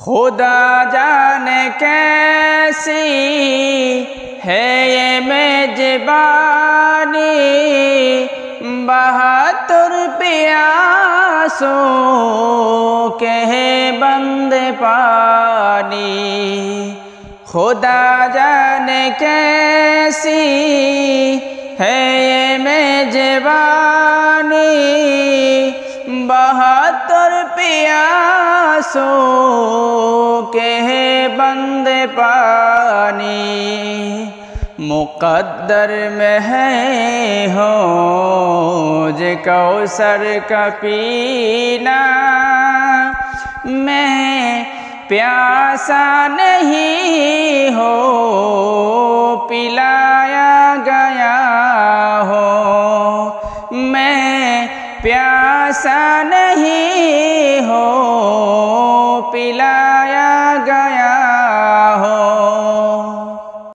खुदा जाने कैसी है ये मेजबानी, 72 प्यासों के बंदे पानी। खुदा जाने कैसी है ये मेजबानी, 72 प्यासों के बंदे पानी। मुक़द्दर में है हौज कौसर का पीना, मैं प्यासा नहीं हो पिलाया गया हो, मैं प्यासा नहीं हो पिलाया गया